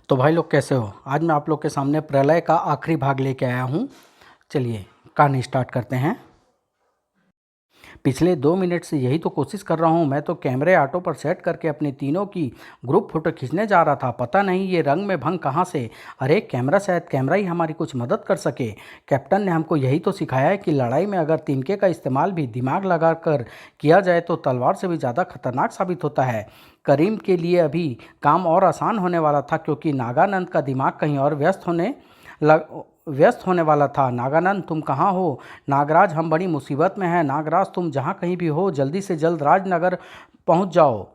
तो भाई लोग कैसे हो। आज मैं आप लोग के सामने प्रलय का आखिरी भाग लेके आया हूँ। चलिए कहानी स्टार्ट करते हैं। पिछले 2 मिनट से यही तो कोशिश कर रहा हूँ। मैं तो कैमरे ऑटो पर सेट करके अपनी तीनों की ग्रुप फोटो खींचने जा रहा था। पता नहीं ये रंग में भंग कहाँ से। अरे कैमरा, शायद कैमरा ही हमारी कुछ मदद कर सके। कैप्टन ने हमको यही तो सिखाया है कि लड़ाई में अगर तिनके का इस्तेमाल भी दिमाग लगा कर किया जाए तो तलवार से भी ज़्यादा खतरनाक साबित होता है। करीम के लिए अभी काम और आसान होने वाला था क्योंकि नागानंद का दिमाग कहीं और व्यस्त होने वाला था। नागानंद तुम कहाँ हो? नागराज हम बड़ी मुसीबत में हैं। नागराज तुम जहाँ कहीं भी हो जल्दी से जल्द राजनगर पहुँच जाओ।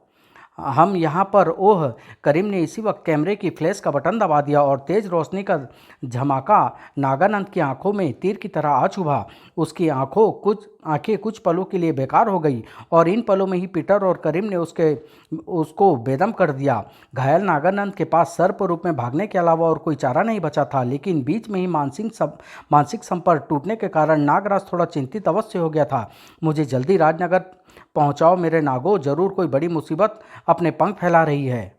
हम यहाँ पर। ओह! करीम ने इसी वक्त कैमरे की फ्लैश का बटन दबा दिया और तेज रोशनी का झमाका नागानंद की आंखों में तीर की तरह आ चुभा। उसकी आंखें कुछ पलों के लिए बेकार हो गई और इन पलों में ही पीटर और करीम ने उसको बेदम कर दिया। घायल नागानंद के पास सर्प रूप में भागने के अलावा और कोई चारा नहीं बचा था, लेकिन बीच में ही मानसिक संपर्क टूटने के कारण नागराज थोड़ा चिंतित अवश्य हो गया था। मुझे जल्दी राजनगर पहुंचाओ मेरे नागो, जरूर कोई बड़ी मुसीबत अपने पंख फैला रही है।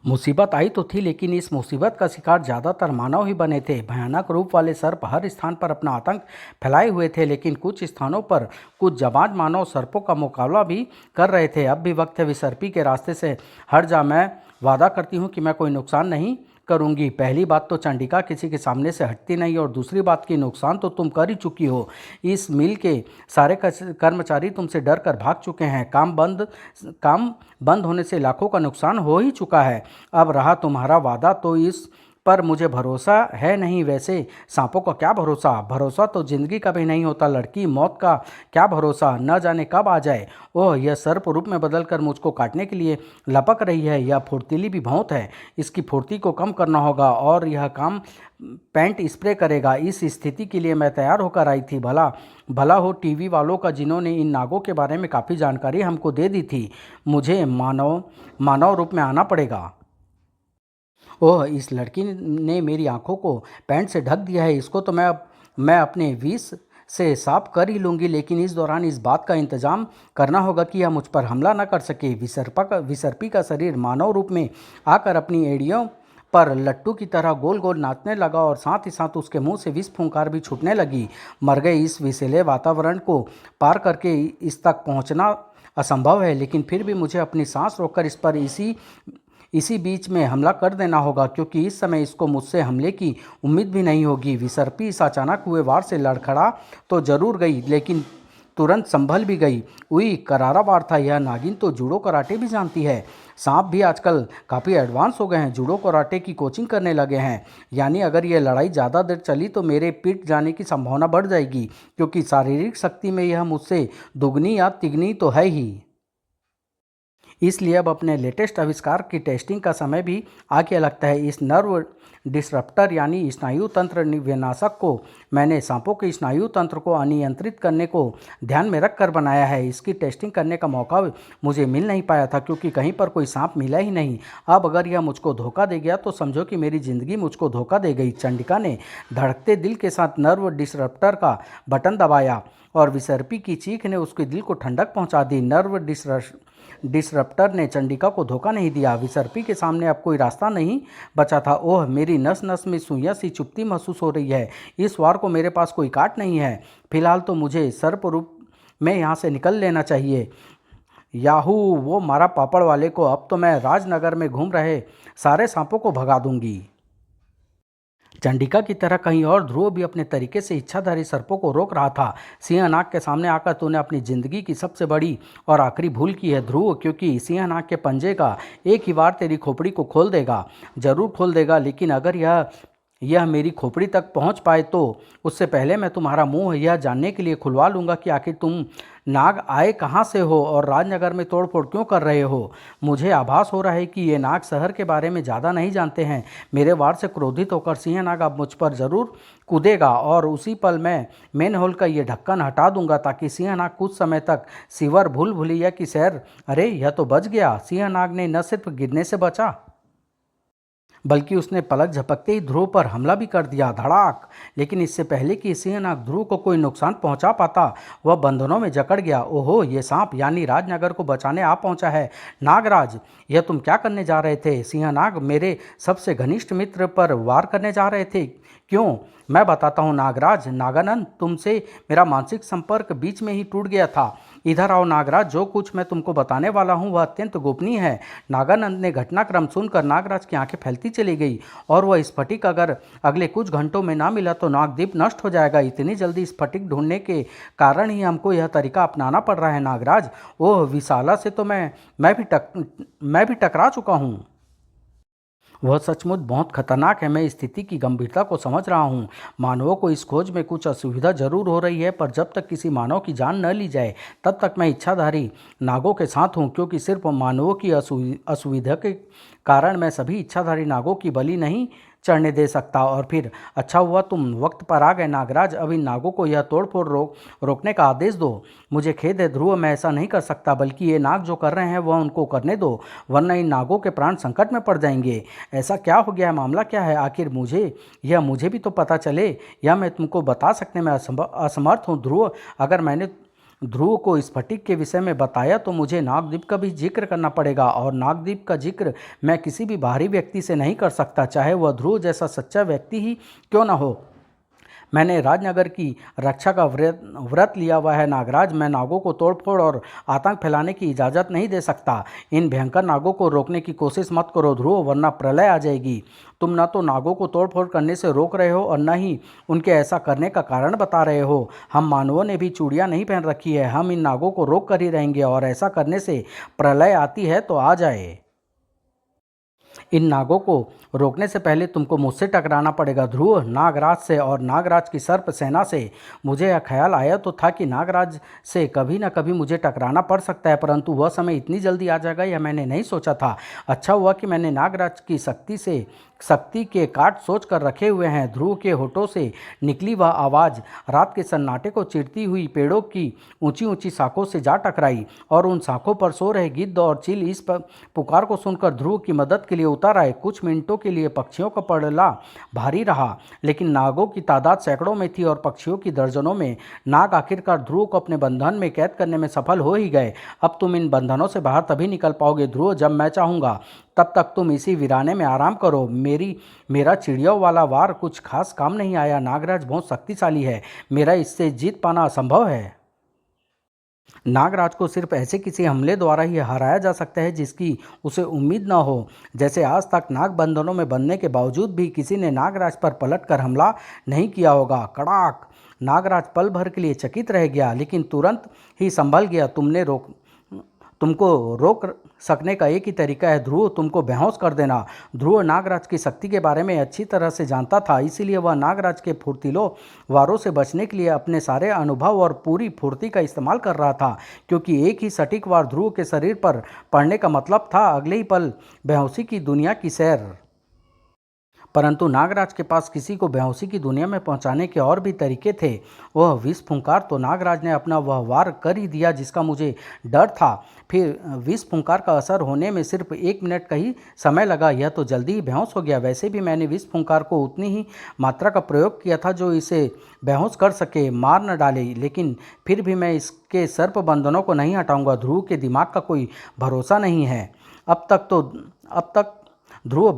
मुसीबत आई तो थी, लेकिन इस मुसीबत का शिकार ज़्यादातर मानव ही बने थे। भयानक रूप वाले सर्प हर स्थान पर अपना आतंक फैलाए हुए थे, लेकिन कुछ स्थानों पर कुछ जाबाज मानव सर्पों का मुकाबला भी कर रहे थे। अब भी वक्त है विसर्पी के रास्ते से हट जा। मैं वादा करती हूँ कि मैं कोई नुकसान नहीं करूंगी। पहली बात तो चंडिका किसी के सामने से हटती नहीं, और दूसरी बात की नुकसान तो तुम कर ही चुकी हो। इस मिल के सारे कर्मचारी तुमसे डर कर भाग चुके हैं। काम बंद होने से लाखों का नुकसान हो ही चुका है। अब रहा तुम्हारा वादा, तो इस पर मुझे भरोसा है नहीं। वैसे सांपों का क्या भरोसा? भरोसा तो जिंदगी का भी नहीं होता लड़की। मौत का क्या भरोसा, न जाने कब आ जाए। ओह, यह सर्प रूप में बदलकर मुझको काटने के लिए लपक रही है। यह फुर्तीली भी बहुत है। इसकी फुर्ती को कम करना होगा और यह काम पेंट स्प्रे करेगा। इस स्थिति के लिए मैं तैयार होकर आई थी। भला भला हो टीवी वालों का, जिन्होंने इन नागों के बारे में काफ़ी जानकारी हमको दे दी थी। मुझे मानव रूप में आना पड़ेगा। ओह, इस लड़की ने मेरी आंखों को पैंट से ढक दिया है। इसको तो मैं अपने विष से साफ कर ही लूँगी, लेकिन इस दौरान इस बात का इंतजाम करना होगा कि यह मुझ पर हमला न कर सके। विसर्पी का शरीर मानव रूप में आकर अपनी एड़ियों पर लट्टू की तरह गोल गोल नाचने लगा और साथ ही साथ उसके मुंह से विष फूंकार भी छूटने लगी। मर गए इस विषैले वातावरण को पार करके इस तक पहुंचना असंभव है, लेकिन फिर भी मुझे अपनी सांस रोककर इस पर इसी बीच में हमला कर देना होगा, क्योंकि इस समय इसको मुझसे हमले की उम्मीद भी नहीं होगी। विसर्पी इस अचानक हुए वार से लड़खड़ा तो जरूर गई, लेकिन तुरंत संभल भी गई। उई, करारा वार था यह। नागिन तो जूडो कराटे भी जानती है। सांप भी आजकल काफ़ी एडवांस हो गए हैं, जूडो कराटे की कोचिंग करने लगे हैं। यानी अगर यह लड़ाई ज़्यादा देर चली तो मेरे पिट जाने की संभावना बढ़ जाएगी, क्योंकि शारीरिक शक्ति में यह मुझसे दुगनी या तिगनी तो है ही। इसलिए अब अपने लेटेस्ट आविष्कार की टेस्टिंग का समय भी आ गया लगता है। इस नर्व डिसरप्टर यानी स्नायु तंत्र विनाशक को मैंने सांपों के स्नायु तंत्र को अनियंत्रित करने को ध्यान में रख कर बनाया है। इसकी टेस्टिंग करने का मौका मुझे मिल नहीं पाया था, क्योंकि कहीं पर कोई सांप मिला ही नहीं। अब अगर यह मुझको धोखा दे गया तो समझो कि मेरी ज़िंदगी मुझको धोखा दे गई। चंडिका ने धड़कते दिल के साथ नर्व डिसरप्टर का बटन दबाया और विसर्पी की चीख ने उसके दिल को ठंडक पहुंचा दी। नर्व डिसरप्टर ने चंडिका को धोखा नहीं दिया। विसर्पी के सामने अब कोई रास्ता नहीं बचा था। ओह, मेरी नस नस में सुइयां सी चुभती महसूस हो रही है। इस वार को मेरे पास कोई काट नहीं है। फिलहाल तो मुझे सर्प रूप में यहाँ से निकल लेना चाहिए। याहू, वो मारा पापड़ वाले को। अब तो मैं राजनगर में घूम रहे सारे सांपों को भगा दूंगी। चंडिका की तरह कहीं और ध्रुव भी अपने तरीके से इच्छाधारी सर्पों को रोक रहा था। सिंहनाग के सामने आकर तूने अपनी जिंदगी की सबसे बड़ी और आखिरी भूल की है ध्रुव, क्योंकि सिंहनाग के पंजे का एक ही बार तेरी खोपड़ी को खोल देगा। जरूर खोल देगा, लेकिन अगर यह मेरी खोपड़ी तक पहुंच पाए तो उससे पहले मैं तुम्हारा मुंह यह जानने के लिए खुलवा लूँगा कि आखिर तुम नाग आए कहाँ से हो और राजनगर में तोड़फोड़ क्यों कर रहे हो। मुझे आभास हो रहा है कि ये नाग शहर के बारे में ज़्यादा नहीं जानते हैं। मेरे वार से क्रोधित होकर सिंहनाग अब मुझ पर ज़रूर कूदेगा और उसी पल मैं मेन होल का ये ढक्कन हटा दूंगा, ताकि सिंहनाग कुछ समय तक सिवर भूल भुलैया की सैर। अरे, यह तो बच गया। सिंहनाग ने न सिर्फ गिरने से बचा बल्कि उसने पलक झपकते ही ध्रुव पर हमला भी कर दिया, धड़ाक। लेकिन इससे पहले कि सिंहनाग ध्रुव को कोई नुकसान पहुंचा पाता, वह बंधनों में जकड़ गया। ओहो, ये सांप यानी राजनगर को बचाने आ पहुंचा है। नागराज, यह तुम क्या करने जा रहे थे? सिंहनाग मेरे सबसे घनिष्ठ मित्र पर वार करने जा रहे थे। क्यों? मैं बताता हूँ नागराज। नागानंद, तुमसे मेरा मानसिक संपर्क बीच में ही टूट गया था। इधर आओ नागराज, जो कुछ मैं तुमको बताने वाला हूँ वह अत्यंत गोपनीय है। नागानंद ने घटनाक्रम सुनकर नागराज की आंखें फैलती चली गई। और वह स्फटिक अगर अगले कुछ घंटों में ना मिला तो नागद्वीप नष्ट हो जाएगा। इतनी जल्दी स्फटिक ढूंढने के कारण ही हमको यह तरीका अपनाना पड़ रहा है नागराज। ओह, विशाला से तो मैं भी टकरा चुका हूँ। वह सचमुच बहुत खतरनाक है। मैं स्थिति की गंभीरता को समझ रहा हूँ। मानवों को इस खोज में कुछ असुविधा जरूर हो रही है, पर जब तक किसी मानव की जान न ली जाए तब तक मैं इच्छाधारी नागों के साथ हूँ, क्योंकि सिर्फ मानवों की असुविधा के कारण मैं सभी इच्छाधारी नागों की बलि नहीं चढ़ने दे सकता। और फिर अच्छा हुआ तुम वक्त पर आ गए नागराज। अब इन नागों को यह तोड़फोड़ रोकने का आदेश दो। मुझे खेद है ध्रुव, मैं ऐसा नहीं कर सकता, बल्कि ये नाग जो कर रहे हैं वह उनको करने दो, वरना इन नागों के प्राण संकट में पड़ जाएंगे। ऐसा क्या हो गया है? मामला क्या है आखिर? मुझे भी तो पता चले। यह मैं तुमको बता सकने में असमर्थ हूँ ध्रुव। अगर मैंने ध्रुव को स्फटिक के विषय में बताया तो मुझे नागद्वीप का भी जिक्र करना पड़ेगा, और नागद्वीप का जिक्र मैं किसी भी बाहरी व्यक्ति से नहीं कर सकता, चाहे वह ध्रुव जैसा सच्चा व्यक्ति ही क्यों ना हो। मैंने राजनगर की रक्षा का व्रत लिया हुआ है नागराज। मैं नागों को तोड़फोड़ और आतंक फैलाने की इजाज़त नहीं दे सकता। इन भयंकर नागों को रोकने की कोशिश मत करो ध्रुव, वरना प्रलय आ जाएगी। तुम न तो नागों को तोड़फोड़ करने से रोक रहे हो और न ही उनके ऐसा करने का कारण बता रहे हो। हम मानवों ने भी चूड़ियाँ नहीं पहन रखी है। हम इन नागों को रोक कर ही रहेंगे, और ऐसा करने से प्रलय आती है तो आ जाए। इन नागों को रोकने से पहले तुमको मुझसे टकराना पड़ेगा ध्रुव, नागराज से, और नागराज की सर्प सेना से। मुझे यह ख्याल आया तो था कि नागराज से कभी न कभी मुझे टकराना पड़ सकता है, परंतु वह समय इतनी जल्दी आ जाएगा यह मैंने नहीं सोचा था। अच्छा हुआ कि मैंने नागराज की शक्ति के काट सोच कर रखे हुए हैं। ध्रुव के होठों से निकली वह आवाज़ रात के सन्नाटे को चीरती हुई पेड़ों की ऊंची ऊंची शाखों से जा टकराई, और उन शाखों पर सो रहे गिद्ध और चील इस पुकार को सुनकर ध्रुव की मदद के लिए उतर आए। कुछ मिनटों के लिए पक्षियों का पड़ला भारी रहा, लेकिन नागों की तादाद सैकड़ों में थी और पक्षियों की दर्जनों में। नाग आखिरकार ध्रुव को अपने बंधन में कैद करने में सफल हो ही गए। अब तुम इन बंधनों से बाहर तभी निकल पाओगे ध्रुव जब मैं चाहूँगा। तब तक तुम इसी वीराने में आराम करो। मेरा चिड़ियों वाला वार कुछ खास काम नहीं आया। नागराज बहुत शक्तिशाली है, मेरा इससे जीत पाना असंभव है। नागराज को सिर्फ ऐसे किसी हमले द्वारा ही हराया जा सकता है जिसकी उसे उम्मीद न हो। जैसे आज तक नाग बंधनों में बंधने के बावजूद भी किसी ने नागराज पर पलटकर हमला नहीं किया होगा। कड़ाक! नागराज पल भर के लिए चकित रह गया, लेकिन तुरंत ही संभल गया। तुमको रोक सकने का एक ही तरीका है ध्रुव, तुमको बेहोश कर देना। ध्रुव नागराज की शक्ति के बारे में अच्छी तरह से जानता था, इसीलिए वह नागराज के फुर्तीलों वारों से बचने के लिए अपने सारे अनुभव और पूरी फुर्ती का इस्तेमाल कर रहा था, क्योंकि एक ही सटीक वार ध्रुव के शरीर पर पड़ने का मतलब था अगले ही पल बेहोशी की दुनिया की सैर। परंतु नागराज के पास किसी को बेहोशी की दुनिया में पहुंचाने के और भी तरीके थे। वह विष फुंकार तो नागराज ने अपना वह वार कर ही दिया जिसका मुझे डर था। फिर विष फुंकार का असर होने में सिर्फ 1 मिनट का ही समय लगा। यह तो जल्दी ही बेहोश हो गया। वैसे भी मैंने विष फुंकार को उतनी ही मात्रा का प्रयोग किया था जो इसे बेहोश कर सके, मार न डाले, लेकिन फिर भी मैं इसके सर्प बंधनों को नहीं हटाऊंगा। ध्रुव के दिमाग का कोई भरोसा नहीं है। अब तक ध्रुव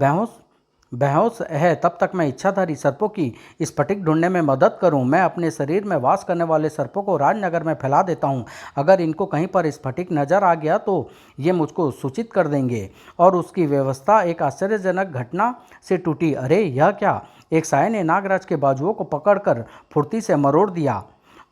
बेहोश है, तब तक मैं इच्छाधारी सर्पों की स्फटिक ढूंढने में मदद करूं। मैं अपने शरीर में वास करने वाले सर्पों को राजनगर में फैला देता हूं। अगर इनको कहीं पर स्फटिक नजर आ गया तो ये मुझको सूचित कर देंगे। और उसकी व्यवस्था एक आश्चर्यजनक घटना से टूटी। अरे यह क्या! एक साय ने नागराज के बाजुओं को पकड़कर फुर्ती से मरोड़ दिया,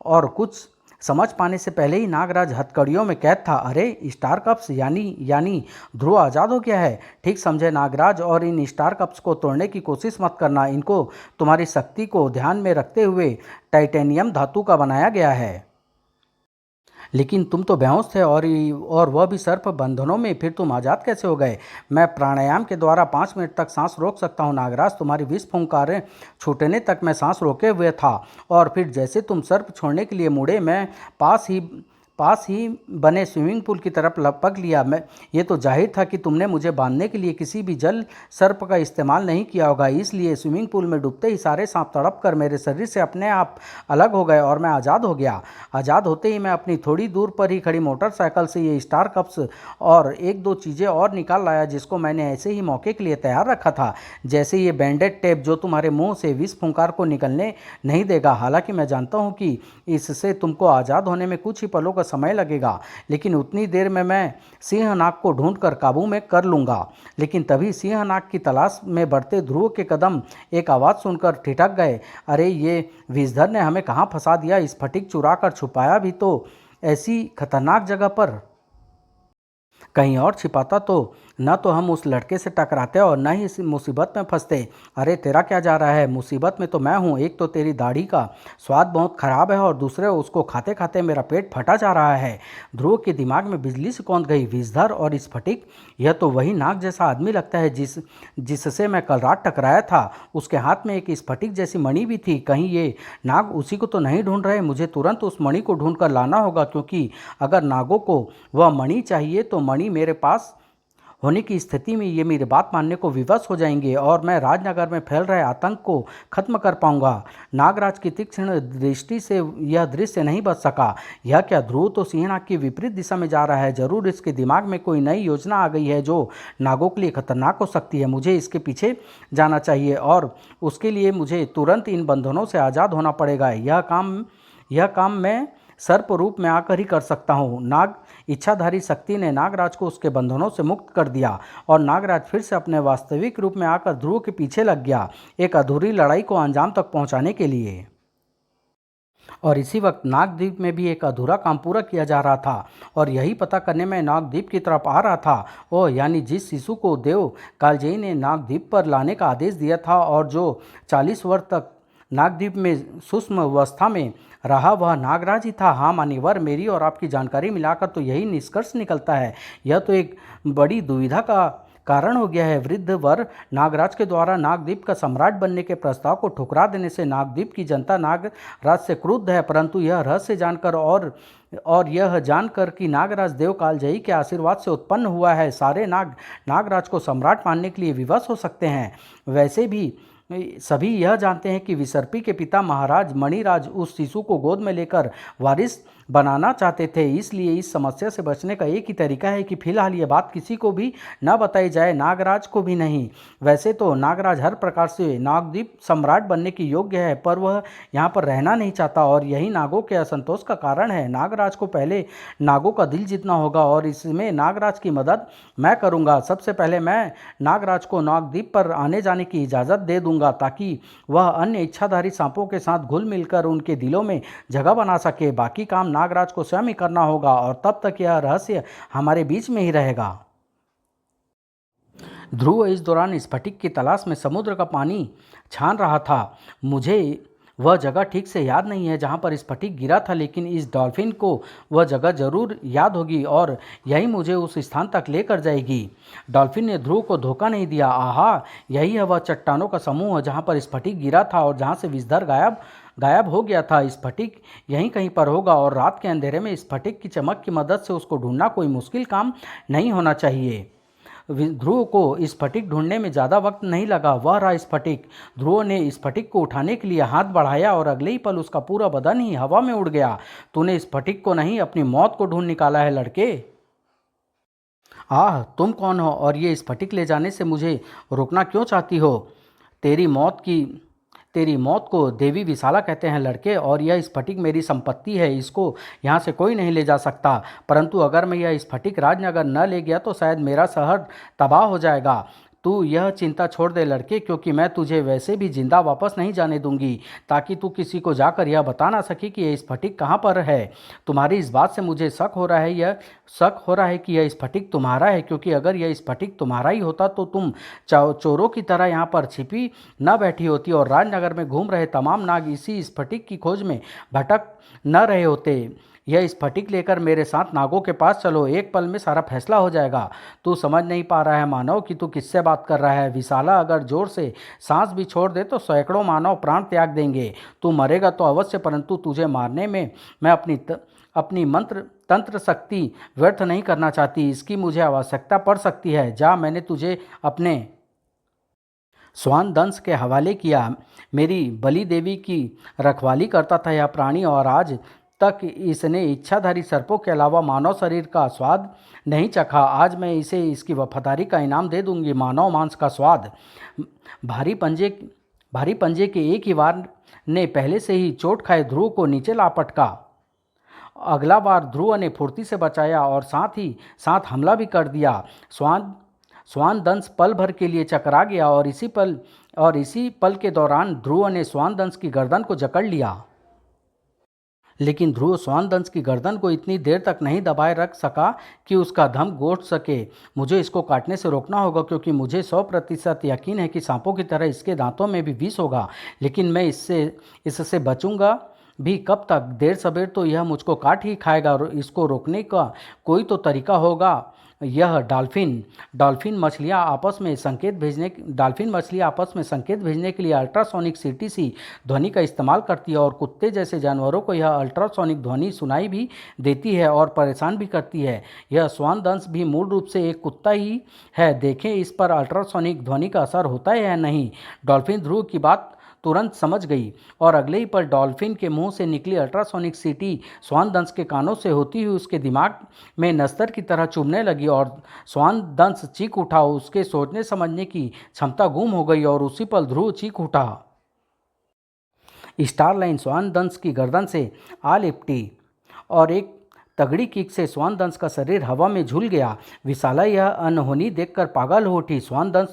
और कुछ समझ पाने से पहले ही नागराज हथकड़ियों में कैद था। अरे स्टार कप्स यानी ध्रुव आज़ाद हो गया है। ठीक समझे नागराज, और इन स्टार कप्स को तोड़ने की कोशिश मत करना। इनको तुम्हारी शक्ति को ध्यान में रखते हुए टाइटेनियम धातु का बनाया गया है। लेकिन तुम तो बेहोश थे, और वह भी सर्प बंधनों में, फिर तुम आज़ाद कैसे हो गए? मैं प्राणायाम के द्वारा 5 मिनट तक सांस रोक सकता हूँ नागराज। तुम्हारी विष फुंकारें छूटने तक मैं सांस रोके हुए था, और फिर जैसे तुम सर्प छोड़ने के लिए मुड़े, मैं पास ही बने स्विमिंग पूल की तरफ लपक लिया। मैं ये तो जाहिर था कि तुमने मुझे बांधने के लिए किसी भी जल सर्प का इस्तेमाल नहीं किया होगा, इसलिए स्विमिंग पूल में डूबते ही सारे सांप तड़प कर मेरे शरीर से अपने आप अलग हो गए और मैं आज़ाद हो गया। आज़ाद होते ही मैं अपनी थोड़ी दूर पर ही खड़ी मोटरसाइकिल से ये स्टार कप्स और एक दो चीज़ें और निकाल लाया, जिसको मैंने ऐसे ही मौके के लिए तैयार रखा था, जैसे ये बैंडेड टेप जो तुम्हारे मुंह से विष फुंकार को निकलने नहीं देगा। हालांकि मैं जानता हूँ कि इससे तुमको आज़ाद होने में कुछ ही पलों का समय लगेगा, लेकिन उतनी देर में मैं सिंहनाग को ढूंढकर काबू में कर लूँगा। लेकिन तभी सिंहनाग की तलाश में बढ़ते ध्रुव के कदम एक आवाज़ सुनकर ठिठक गए। अरे ये विषधर ने हमें कहाँ फंसा दिया, स्फटिक चुरा कर छुपाया भी तो ऐसी खतरनाक जगह पर, कहीं और छिपाता तो न तो हम उस लड़के से टकराते और न ही इस मुसीबत में फंसते। अरे तेरा क्या जा रहा है, मुसीबत में तो मैं हूँ। एक तो तेरी दाढ़ी का स्वाद बहुत खराब है और दूसरे उसको खाते खाते मेरा पेट फटा जा रहा है। ध्रुव के दिमाग में बिजली से कौंध गई। विषधर और स्फटिक, यह तो वही नाग जैसा आदमी लगता है जिससे मैं कल रात टकराया था। उसके हाथ में एक स्फटिक जैसी मणि भी थी। कहीं ये नाग उसी को तो नहीं ढूंढ रहे। मुझे तुरंत उस मणि को ढूंढ कर लाना होगा, क्योंकि अगर नागों को वह मणि चाहिए तो मणि मेरे पास होने की स्थिति में ये मेरी बात मानने को विवश हो जाएंगे और मैं राजनगर में फैल रहे आतंक को खत्म कर पाऊंगा। नागराज की तीक्ष्ण दृष्टि से यह दृश्य नहीं बच सका। यह क्या, ध्रुव तो सिंहनाग की विपरीत दिशा में जा रहा है। जरूर इसके दिमाग में कोई नई योजना आ गई है जो नागों के लिए खतरनाक हो सकती है। मुझे इसके पीछे जाना चाहिए और उसके लिए मुझे तुरंत इन बंधनों से आज़ाद होना पड़ेगा। यह काम मैं सर्प रूप में आकर ही कर सकता हूँ। नाग इच्छाधारी शक्ति ने नागराज को उसके बंधनों से मुक्त कर दिया और नागराज फिर से अपने वास्तविक रूप में आकर ध्रुव के पीछे लग गया, एक अधूरी लड़ाई को अंजाम तक पहुंचाने के लिए। और इसी वक्त नागद्वीप में भी एक अधूरा काम पूरा किया जा रहा था और यही पता करने में नागद्वीप की तरफ आ रहा था। ओह, यानी जिस शिशु को देव कालजयी ने नागद्वीप पर लाने का आदेश दिया था और जो 40 वर्ष तक नागद्वीप में सूक्ष्म अवस्था में रहा, वह नागराज ही था। हाँ मान्यवर, मेरी और आपकी जानकारी मिलाकर तो यही निष्कर्ष निकलता है। यह तो एक बड़ी दुविधा का कारण हो गया है। वृद्ध वर नागराज के द्वारा नागद्वीप का सम्राट बनने के प्रस्ताव को ठुकरा देने से नागद्वीप की जनता नागराज से क्रुद्ध है, परंतु यह रहस्य जानकर और यह जानकर कि नागराज देव कालजयी के आशीर्वाद से उत्पन्न हुआ है, सारे नागराज को सम्राट मानने के लिए विवश हो सकते हैं। वैसे भी सभी यह जानते हैं कि विसर्पी के पिता महाराज मणिराज उस शिशु को गोद में लेकर वारिस बनाना चाहते थे। इसलिए इस समस्या से बचने का एक ही तरीका है कि फिलहाल ये बात किसी को भी न बताई जाए, नागराज को भी नहीं। वैसे तो नागराज हर प्रकार से नागद्वीप सम्राट बनने के योग्य है, पर वह यहाँ पर रहना नहीं चाहता और यही नागों के असंतोष का कारण है। नागराज को पहले नागों का दिल जीतना होगा और इसमें नागराज की मदद मैं करूँगा। सबसे पहले मैं नागराज को नागद्वीप पर आने जाने की इजाज़त दे दूंगा ताकि वह अन्य इच्छाधारी सांपों के साथ घुल मिलकर उनके दिलों में जगह बना सके। बाकी काम नागराज को स्वयं ही करना होगा और तब तक यह रहस्य हमारे बीच में ही रहेगा। ध्रुव इस दौरान स्फटिक की तलाश में समुद्र का पानी छान रहा था। मुझे वह जगह ठीक से याद नहीं है जहाँ पर स्फटिक गिरा था, लेकिन इस डॉल्फिन को वह जगह जरूर याद होगी और यही मुझे उस स्थान तक लेकर जाएगी। डॉल्फिन ने ध्रुव को धोखा नहीं दिया। आहा, यही है वह चट्टानों का समूह जहाँ पर स्फटिक गिरा था और जहाँ से विषधर गायब हो गया था। स्फटिक यहीं कहीं पर होगा और रात के अंधेरे में स्फटिक की चमक की मदद से उसको ढूंढना कोई मुश्किल काम नहीं होना चाहिए। ध्रुव को स्फटिक ढूंढने में ज़्यादा वक्त नहीं लगा। वह रहा स्फटिक। ध्रुव ने स्फटिक को उठाने के लिए हाथ बढ़ाया और अगले ही पल उसका पूरा बदन ही हवा में उड़ गया। तूने स्फटिक को नहीं, अपनी मौत को ढूंढ निकाला है लड़के। आह, तुम कौन हो और ये स्फटिक ले जाने से मुझे रोकना क्यों चाहती हो? तेरी मौत को देवी विशाला कहते हैं लड़के, और यह स्फटिक मेरी संपत्ति है। इसको यहाँ से कोई नहीं ले जा सकता। परंतु अगर मैं यह स्फटिक राजनगर न ले गया तो शायद मेरा शहर तबाह हो जाएगा। तू यह चिंता छोड़ दे लड़के, क्योंकि मैं तुझे वैसे भी जिंदा वापस नहीं जाने दूंगी, ताकि तू किसी को जाकर यह बता ना सके कि यह स्फटिक कहाँ पर है। तुम्हारी इस बात से मुझे शक हो रहा है कि यह स्फटिक तुम्हारा है, क्योंकि अगर यह स्फटिक तुम्हारा ही होता तो तुम चोरों की तरह यहाँ पर छिपी न बैठी होती और राजनगर में घूम रहे तमाम नाग इसी स्फटिक की खोज में भटक न रहे होते। यह स्फटिक लेकर मेरे साथ नागों के पास चलो, एक पल में सारा फैसला हो जाएगा। तू समझ नहीं पा रहा है मानव कि तू किससे बात कर रहा है। विशाला अगर जोर से सांस भी छोड़ दे तो सैकड़ों मानव प्राण त्याग देंगे। तू मरेगा तो अवश्य, परंतु तुझे मारने में मैं अपनी मंत्र तंत्र शक्ति व्यर्थ नहीं करना चाहती। इसकी मुझे आवश्यकता पड़ सकती है। जा, मैंने तुझे अपने श्वान दंश के हवाले किया। मेरी बलि देवी की रखवाली करता था यह प्राणी, और आज तक इसने इच्छाधारी सर्पों के अलावा मानव शरीर का स्वाद नहीं चखा। आज मैं इसे इसकी वफादारी का इनाम दे दूंगी, मानव मांस का स्वाद। भारी पंजे भारी पंजे के एक ही वार ने पहले से ही चोट खाए ध्रुव को नीचे ला पटका। अगला बार ध्रुव ने फुर्ती से बचाया और साथ ही साथ हमला भी कर दिया। स्वान दंश पल भर के लिए चकरा गया, और इसी पल के दौरान ध्रुव ने स्वान दंश की गर्दन को जकड़ लिया। लेकिन ध्रुव स्वान दंश की गर्दन को इतनी देर तक नहीं दबाए रख सका कि उसका दम घोट सके। मुझे इसको काटने से रोकना होगा, क्योंकि मुझे 100% यकीन है कि सांपों की तरह इसके दांतों में भी विष होगा। लेकिन मैं इससे बचूंगा भी कब तक? देर सवेर तो यह मुझको काट ही खाएगा, और इसको रोकने का कोई तो तरीका होगा। यह डॉल्फिन मछलियाँ आपस में संकेत भेजने के लिए अल्ट्रासोनिक सीटीसी ध्वनि का इस्तेमाल करती है, और कुत्ते जैसे जानवरों को यह अल्ट्रासोनिक ध्वनि सुनाई भी देती है और परेशान भी करती है। यह श्वान दंश भी मूल रूप से एक कुत्ता ही है। देखें इस पर अल्ट्रासोनिक ध्वनि का असर होता है या नहीं। डॉल्फिन ध्रुव की बात तुरंत समझ गई, और अगले ही पल डॉल्फिन के मुंह से निकली अल्ट्रासोनिक सीटी श्वान दंश के कानों से होती हुई उसके दिमाग में नस्तर की तरह चुभने लगी, और श्वान दंश चीख उठा। उसके सोचने समझने की क्षमता गुम हो गई, और उसी पल ध्रुव चीख उठा। स्टारलाइन श्वान दंश की गर्दन से आ लिपटी, और एक तगड़ी किक से श्वान दंश का शरीर हवा में झूल गया। विशाला यह अनहोनी देखकर पागल हो उठी। श्वान दंश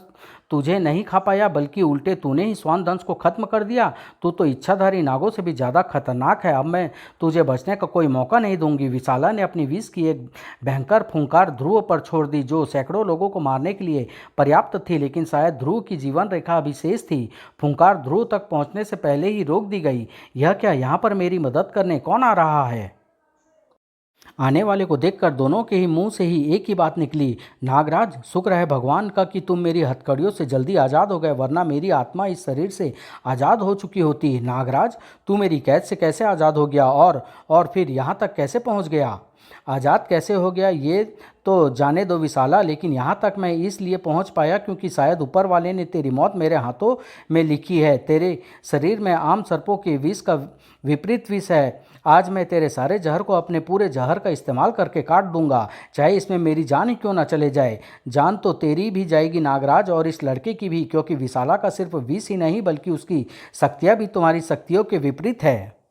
तुझे नहीं खा पाया, बल्कि उल्टे तूने ही श्वान दंश को खत्म कर दिया। तू तो इच्छाधारी नागों से भी ज़्यादा खतरनाक है। अब मैं तुझे बचने का कोई मौका नहीं दूंगी। विशाला ने अपनी विष की एक भयंकर फूंकार ध्रुव पर छोड़ दी, जो सैकड़ों लोगों को मारने के लिए पर्याप्त थी, लेकिन शायद ध्रुव की जीवन रेखा अभी शेष थी। फूंकार ध्रुव तक पहुंचने से पहले ही रोक दी गई। यह क्या, यहाँ पर मेरी मदद करने कौन आ रहा है? आने वाले को देखकर दोनों के ही मुंह से ही एक ही बात निकली, नागराज, शुक्र है भगवान का कि तुम मेरी हथकड़ियों से जल्दी आज़ाद हो गए, वरना मेरी आत्मा इस शरीर से आज़ाद हो चुकी होती। नागराज, तू मेरी कैद से कैसे आज़ाद हो गया, और फिर यहाँ तक कैसे पहुँच गया? आज़ाद कैसे हो गया ये तो जाने दो विशाला, लेकिन यहाँ तक मैं इसलिए पहुँच पाया क्योंकि शायद ऊपर वाले ने तेरी मौत मेरे हाथों में लिखी है। तेरे शरीर में आम सर्पों के विष का विपरीत विष है। आज मैं तेरे सारे जहर को अपने पूरे जहर का इस्तेमाल करके काट दूंगा, चाहे इसमें मेरी जान ही क्यों ना चले जाए। जान तो तेरी भी जाएगी नागराज, और इस लड़के की भी, क्योंकि विशाला का सिर्फ विष ही नहीं बल्कि उसकी शक्तियाँ भी तुम्हारी शक्तियों के विपरीत है।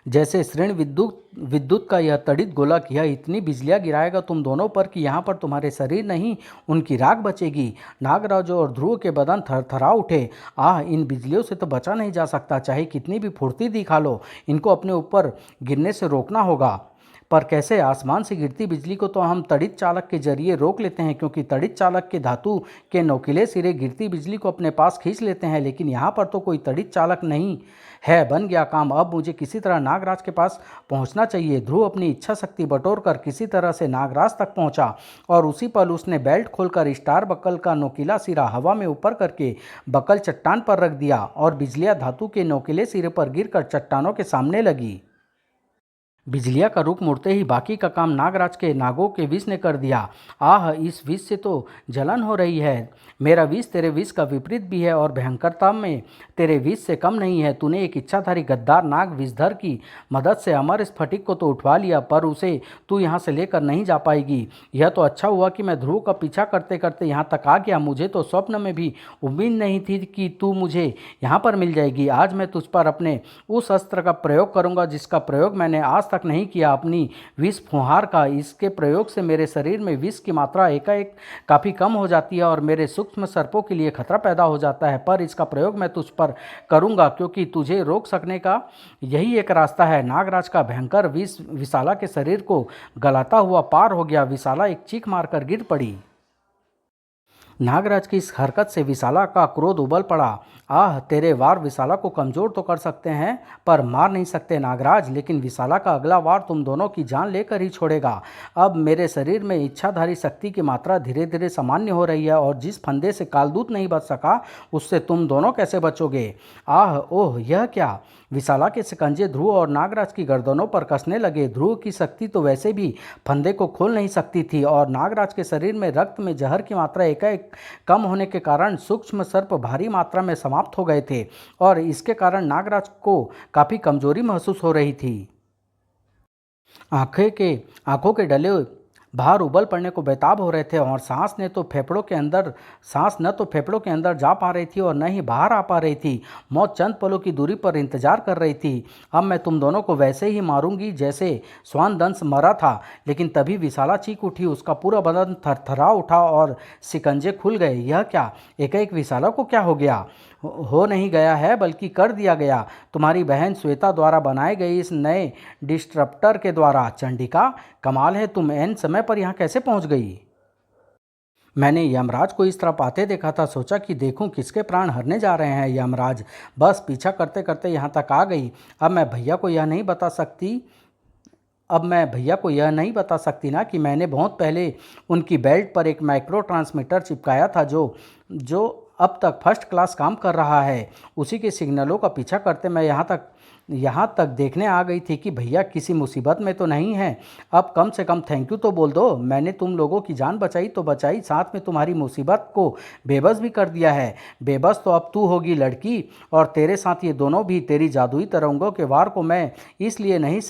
जैसे ऋण विद्युत का यह तड़ित गोलक, यह इतनी बिजलियां गिराएगा तुम दोनों पर कि यहाँ पर तुम्हारे शरीर नहीं उनकी राख बचेगी। नागराज और ध्रुव के बदन थरथरा उठे। आह, इन बिजलियों से तो बचा नहीं जा सकता, चाहे कितनी भी फुर्ती दिखा लो। इनको अपने ऊपर गिरने से रोकना होगा। पर कैसे? आसमान से गिरती बिजली को तो हम तड़ित चालक के जरिए रोक लेते हैं, क्योंकि तड़ित चालक के धातु के नोकीले सिरे गिरती बिजली को अपने पास खींच लेते हैं। लेकिन यहाँ पर तो कोई तड़ित चालक नहीं है। बन गया काम। अब मुझे किसी तरह नागराज के पास पहुँचना चाहिए। ध्रुव अपनी इच्छा शक्ति बटोर कर किसी तरह से नागराज तक पहुँचा, और उसी पल उसने बेल्ट खोलकर स्टार बकल का नोकीला सिरा हवा में ऊपर करके बकल चट्टान पर रख दिया, और बिजलियाँ धातु के नोकीले सिरे पर गिरकर चट्टानों के सामने लगी। बिजलिया का रुख मुड़ते ही बाकी का काम नागराज के नागों के विष ने कर दिया। आह, इस विष से तो जलन हो रही है। मेरा विष तेरे विष का विपरीत भी है, और भयंकरता में तेरे विष से कम नहीं है। तूने एक इच्छाधारी गद्दार नाग विषधर की मदद से अमर स्फटिक को तो उठवा लिया, पर उसे तू यहाँ से लेकर नहीं जा पाएगी। यह तो अच्छा हुआ कि मैं ध्रुव का पीछा करते करते यहाँ तक आ गया। मुझे तो स्वप्न में भी उम्मीद नहीं थी कि तू मुझे यहाँ पर मिल जाएगी। आज मैं तुझ पर अपने उस अस्त्र का प्रयोग करूँगा जिसका प्रयोग मैंने आज तक नहीं किया, अपनी विष फुहार का। इसके प्रयोग से मेरे शरीर में विष की मात्रा एकाएक काफ़ी कम हो जाती है, और मेरे सूक्ष्म सर्पों के लिए खतरा पैदा हो जाता है। पर इसका प्रयोग मैं तुझ पर करूंगा, क्योंकि तुझे रोक सकने का यही एक रास्ता है। नागराज का भयंकर विष विशाला के शरीर को गलाता हुआ पार हो गया। विशाला एक चीख मारकर गिर पड़ी। नागराज की इस हरकत से विशाला का क्रोध उबल पड़ा, आह, तेरे वार विशाला को कमजोर तो कर सकते हैं पर मार नहीं सकते नागराज, लेकिन विशाला का अगला वार तुम दोनों की जान लेकर ही छोड़ेगा। अब मेरे शरीर में इच्छाधारी शक्ति की मात्रा धीरे धीरे सामान्य हो रही है और जिस फंदे से कालदूत नहीं बच सका उससे तुम दोनों कैसे बचोगे। आह ओह, यह क्या। विशाला के शिकंजे ध्रुव और नागराज की गर्दनों पर कसने लगे। ध्रुव की शक्ति तो वैसे भी फंदे को खोल नहीं सकती थी और नागराज के शरीर में रक्त में जहर की मात्रा एकाएक कम होने के कारण सूक्ष्म सर्प भारी मात्रा में समाप्त हो गए थे और इसके कारण नागराज को काफ़ी कमजोरी महसूस हो रही थी। आंखों के डले बाहर उबल पड़ने को बेताब हो रहे थे और सांस न तो फेफड़ों के अंदर जा पा रही थी और न ही बाहर आ पा रही थी। मौत चंद पलों की दूरी पर इंतजार कर रही थी। अब मैं तुम दोनों को वैसे ही मारूंगी जैसे स्वानदंश मरा था। लेकिन तभी विशाला चीख उठी। उसका पूरा बदन थरथरा उठा और शिकंजे खुल गए। यह क्या, एकाएक विशाला को क्या हो गया। हो नहीं गया है बल्कि कर दिया गया, तुम्हारी बहन श्वेता द्वारा बनाए गए इस नए डिस्ट्रप्टर के द्वारा। चंडिका, कमाल है, तुम ऐन समय पर यहाँ कैसे पहुँच गई। मैंने यमराज को इस तरफ आते देखा था, सोचा कि देखूं किसके प्राण हरने जा रहे हैं। यमराज बस पीछा करते करते यहाँ तक आ गई। अब मैं भैया को यह नहीं बता सकती ना कि मैंने बहुत पहले उनकी बेल्ट पर एक माइक्रो ट्रांसमीटर चिपकाया था जो अब तक फर्स्ट क्लास काम कर रहा है। उसी के सिग्नलों का पीछा करते मैं यहाँ तक देखने आ गई थी कि भैया किसी मुसीबत में तो नहीं है। अब कम से कम थैंक यू तो बोल दो। मैंने तुम लोगों की जान बचाई तो बचाई, साथ में तुम्हारी मुसीबत को बेबस भी कर दिया है। बेबस तो अब तू होगी लड़की, और तेरे साथ ये दोनों भी। तेरी जादुई तरंगों के वार को मैं इसलिए नहीं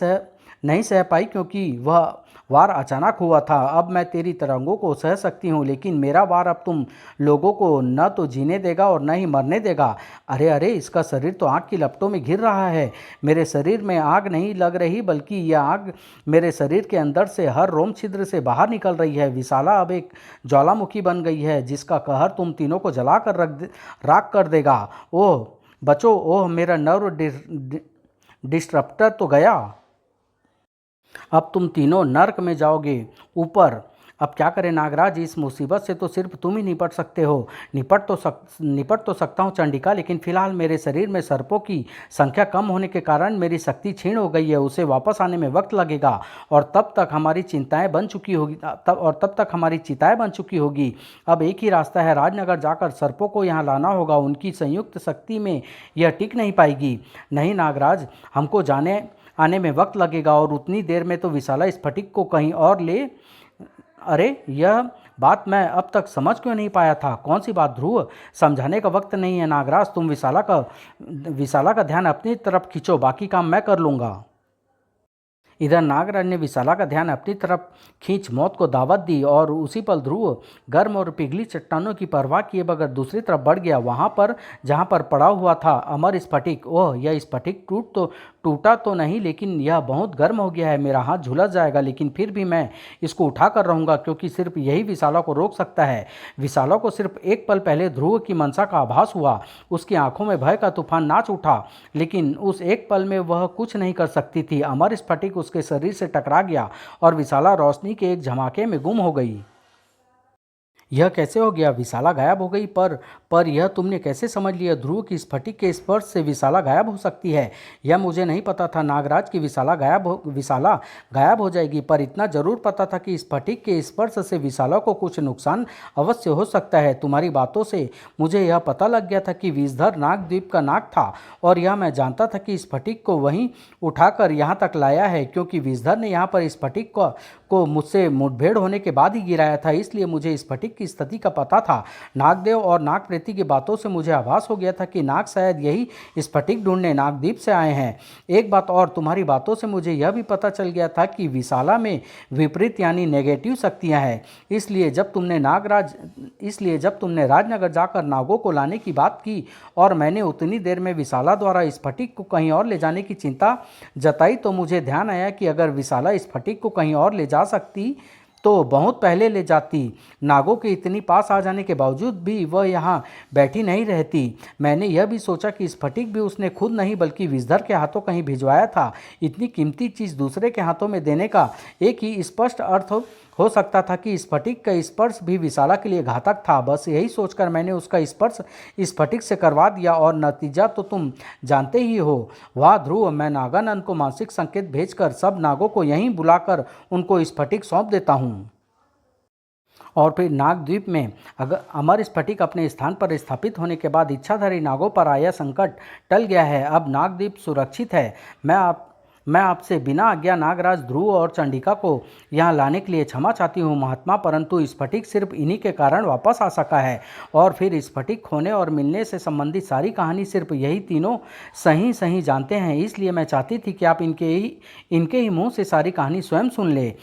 सह पाई क्योंकि वह वार अचानक हुआ था। अब मैं तेरी तरंगों को सह सकती हूँ, लेकिन मेरा वार अब तुम लोगों को न तो जीने देगा और न ही मरने देगा। अरे अरे, इसका शरीर तो आग की लपटों में घिर रहा है। मेरे शरीर में आग नहीं लग रही बल्कि यह आग मेरे शरीर के अंदर से हर रोम छिद्र से बाहर निकल रही है। विशाला अब एक ज्वालामुखी बन गई है जिसका कहर तुम तीनों को जला कर राख कर देगा। ओह बचो, ओह मेरा नर्व डिस्ट्रप्टर तो गया। अब तुम तीनों नर्क में जाओगे ऊपर। अब क्या करें नागराज, इस मुसीबत से तो सिर्फ तुम ही निपट सकते हो। निपट तो सकता हूँ चंडिका, लेकिन फिलहाल मेरे शरीर में सर्पों की संख्या कम होने के कारण मेरी शक्ति क्षीण हो गई है। उसे वापस आने में वक्त लगेगा और तब तक हमारी चिताएं बन चुकी होगी। अब एक ही रास्ता है, राजनगर जाकर सर्पों को यहाँ लाना होगा। उनकी संयुक्त शक्ति में यह टिक नहीं पाएगी। नहीं नागराज, हमको आने में वक्त लगेगा और उतनी देर में तो विशाला स्फटिक को कहीं और ले। अरे, यह बात मैं अब तक समझ क्यों नहीं पाया था। कौन सी बात ध्रुव, समझाने का वक्त नहीं है नागराज। तुम विशाला का ध्यान अपनी तरफ खींचो, बाकी काम मैं कर लूँगा। इधर नागराज ने विशाला का ध्यान अपनी तरफ खींच मौत को दावत दी और उसी पल ध्रुव गर्म और पिघली चट्टानों की परवाह किए बगैर दूसरी तरफ बढ़ गया। वहां पर जहां पर पड़ा हुआ था अमर स्फटिक। ओह, यह स्फटिक टूटा तो नहीं, लेकिन यह बहुत गर्म हो गया है। मेरा हाथ झुलस जाएगा, लेकिन फिर भी मैं इसको उठा कर रहूँगा क्योंकि सिर्फ यही विशाला को रोक सकता है। विशाला को सिर्फ एक पल पहले ध्रुव की मंशा का आभास हुआ। उसकी आंखों में भय का तूफान नाच उठा, लेकिन उस एक पल में वह कुछ नहीं कर सकती थी। अमर स्फटिक उसके शरीर से टकरा गया और विशाला रोशनी के एक झमाके में गुम हो गई। यह कैसे हो गया? विशाला गायब हो गई। पर यह तुमने कैसे समझ लिया? ध्रुव की स्फटिक के स्पर्श से विशाला गायब हो सकती है। यह मुझे नहीं पता था नागराज की विशाला गायब हो जाएगी, पर इतना जरूर पता था कि स्फटिक के स्पर्श से विशाला को कुछ नुकसान अवश्य हो सकता है। तुम्हारी बातों से मुझे यह पता लग गया था कि विषधर नागद्वीप का नाग था, और यह मैं जानता था कि स्फटिक को वहीं उठाकर यहाँ तक लाया है क्योंकि विषधर ने यहाँ पर स्फटिक को मुझसे मुठभेड़ होने के बाद ही गिराया था। इसलिए मुझे स्फटिक की स्थिति का पता था। नागदेव और नागप्रेती की बातों से मुझे आभास हो गया था कि नाग शायद यही स्फटिक ढूंढने नागद्वीप से आए हैं। एक बात और, तुम्हारी बातों से मुझे यह भी पता चल गया था कि विशाला में विपरीत यानी नेगेटिव शक्तियां हैं। इसलिए जब तुमने राजनगर जाकर नागों को लाने की बात की और मैंने उतनी देर में विशाला द्वारा स्फटिक को कहीं और ले जाने की चिंता जताई, तो मुझे ध्यान आया कि अगर विशाला स्फटिक को कहीं और ले जा सकती तो बहुत पहले ले जाती। नागों के इतनी पास आ जाने के बावजूद भी वह यहाँ बैठी नहीं रहती। मैंने यह भी सोचा कि स्फटिक भी उसने खुद नहीं बल्कि विषधर के हाथों कहीं भिजवाया था। इतनी कीमती चीज़ दूसरे के हाथों में देने का एक ही स्पष्ट अर्थ हो सकता था कि स्फटिक का स्पर्श भी विशाला के लिए घातक था। बस यही सोचकर मैंने उसका स्पर्श स्फटिक से करवा दिया और नतीजा तो तुम जानते ही हो। वाह ध्रुव, मैं नागानंद को मानसिक संकेत भेजकर सब नागों को यहीं बुलाकर उनको स्फटिक सौंप देता हूँ। और फिर नागद्वीप में अगर अमर स्फटिक अपने स्थान पर स्थापित होने के बाद इच्छाधारी नागों पर आया संकट टल गया है। अब नागद्वीप सुरक्षित है। मैं आपसे बिना आज्ञा नागराज ध्रुव और चंडिका को यहाँ लाने के लिए क्षमा चाहती हूँ महात्मा, परंतु स्फटिक सिर्फ इन्हीं के कारण वापस आ सका है। और फिर स्फटिक खोने और मिलने से संबंधित सारी कहानी सिर्फ यही तीनों सही सही जानते हैं। इसलिए मैं चाहती थी कि आप इनके ही मुंह से सारी कहानी स्वयं सुन ले।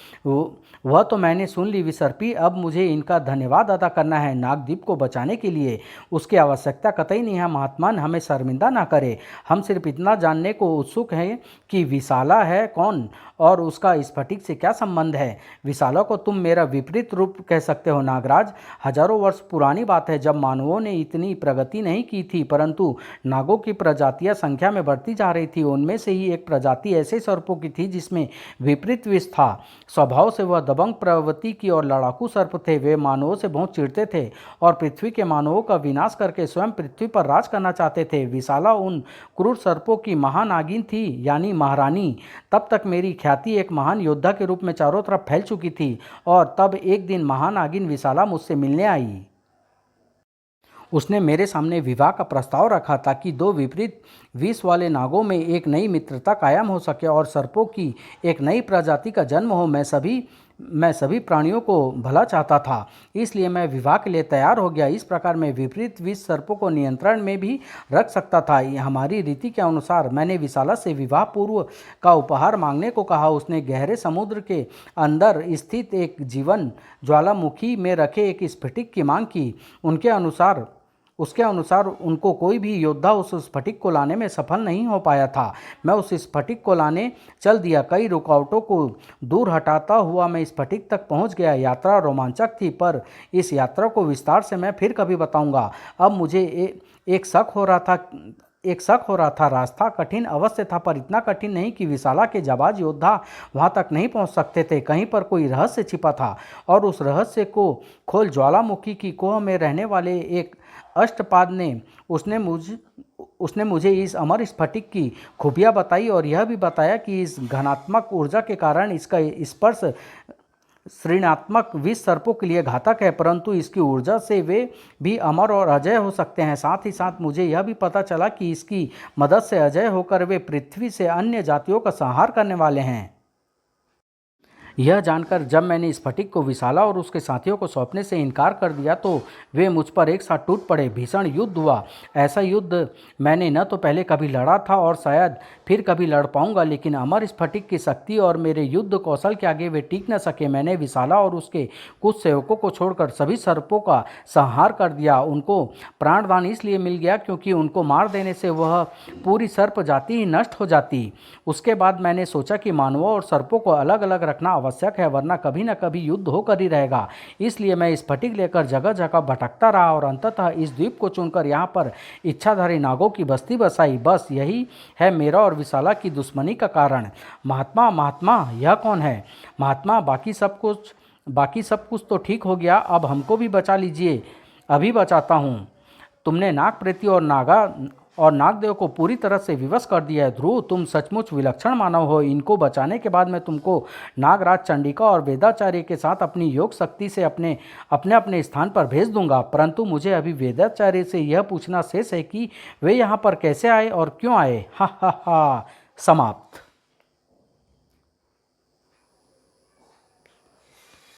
वह तो मैंने सुन ली विसर्पी, अब मुझे इनका धन्यवाद अदा करना है नागद्वीप को बचाने के लिए। उसकी आवश्यकता कतई नहीं है महात्मा, हमें शर्मिंदा ना करे। हम सिर्फ इतना जानने को उत्सुक हैं कि विशाला है कौन और उसका स्फटिक से क्या संबंध है। विशाला को तुम मेरा विपरीत रूप कह सकते हो नागराज। हजारों वर्ष पुरानी बात है जब मानवों ने इतनी प्रगति नहीं की थी, परंतु नागों की प्रजातियां संख्या में बढ़ती जा रही थी। उनमें से ही एक प्रजाति ऐसे सर्पों की थी जिसमें विपरीत विष था। स्वभाव से वह दबंग प्रवृत्ति की और लड़ाकू सर्प थे। वे मानवों से बहुत चिढ़ते थे और पृथ्वी के मानवों का विनाश करके स्वयं पृथ्वी पर राज करना चाहते थे। विशाला उन क्रूर सर्पों की महानागिन थी, यानी महारानी। तब तक मेरी ख्याति एक महान योद्धा के रूप में चारों तरफ फैल चुकी थी और तब एक दिन महानागिन विशाला मुझसे मिलने आई। उसने मेरे सामने विवाह का प्रस्ताव रखा ताकि दो विपरीत विष वाले नागों में एक नई मित्रता कायम हो सके और सर्पों की एक नई प्रजाति का जन्म हो। मैं सभी प्राणियों को भला चाहता था, इसलिए मैं विवाह के लिए तैयार हो गया। इस प्रकार मैं विपरीत विष सर्पों को नियंत्रण में भी रख सकता था। हमारी रीति के अनुसार मैंने विशाला से विवाह पूर्व का उपहार मांगने को कहा। उसने गहरे समुद्र के अंदर स्थित एक जीवन ज्वालामुखी में रखे एक स्फटिक की मांग की। उसके अनुसार उनको कोई भी योद्धा उस स्फटिक को लाने में सफल नहीं हो पाया था। मैं उस स्फटिक को लाने चल दिया। कई रुकावटों को दूर हटाता हुआ मैं स्फटिक तक पहुंच गया। यात्रा रोमांचक थी, पर इस यात्रा को विस्तार से मैं फिर कभी बताऊंगा। अब मुझे एक शक हो रहा था। रास्ता कठिन अवश्य था, पर इतना कठिन नहीं कि विशाला के जाबाज योद्धा वहाँ तक नहीं पहुँच सकते थे। कहीं पर कोई रहस्य छिपा था और उस रहस्य को खोल ज्वालामुखी की कोह में रहने वाले एक अष्टपाद ने उसने मुझे इस अमर स्फटिक की खूबियाँ बताई और यह भी बताया कि इस घनात्मक ऊर्जा के कारण इसका स्पर्श ऋणात्मक विष सर्पों के लिए घातक है, परंतु इसकी ऊर्जा से वे भी अमर और अजय हो सकते हैं। साथ ही साथ मुझे यह भी पता चला कि इसकी मदद से अजय होकर वे पृथ्वी से अन्य जातियों का संहार करने वाले हैं। यह जानकर जब मैंने स्फटिक को विशाला और उसके साथियों को सौंपने से इनकार कर दिया तो वे मुझ पर एक साथ टूट पड़े। भीषण युद्ध हुआ। ऐसा युद्ध मैंने न तो पहले कभी लड़ा था और शायद फिर कभी लड़ पाऊंगा, लेकिन अमर स्फटिक की शक्ति और मेरे युद्ध कौशल के आगे वे टिक न सके। मैंने विशाला और उसके कुछ सेवकों को छोड़कर सभी सर्पों का संहार कर दिया। उनको प्राणदान इसलिए मिल गया क्योंकि उनको मार देने से वह पूरी सर्प जाति ही नष्ट हो जाती। उसके बाद मैंने सोचा कि मानवों और सर्पों को अलग अलग रखना आवश्यक है, वरना कभी न कभी युद्ध होकर ही रहेगा। इसलिए मैं स्फटिक लेकर जगह जगह भटकता रहा और अंततः इस द्वीप को चुनकर यहाँ पर इच्छाधारी नागों की बस्ती बसाई। बस यही है मेरा और विशाला की दुश्मनी का कारण। महात्मा यह कौन है? महात्मा, बाकी सब कुछ तो ठीक हो गया, अब हमको भी बचा लीजिए। अभी बचाता हूँ। तुमने नाग प्रेती और नागदेव को पूरी तरह से विवश कर दिया है। ध्रुव, तुम सचमुच विलक्षण मानव हो। इनको बचाने के बाद मैं तुमको नागराज चंडिका और वेदाचार्य के साथ अपनी योग शक्ति से अपने स्थान पर भेज दूंगा, परंतु मुझे अभी वेदाचार्य से यह पूछना शेष है कि वे यहाँ पर कैसे आए और क्यों आए। हा हा हा। समाप्त।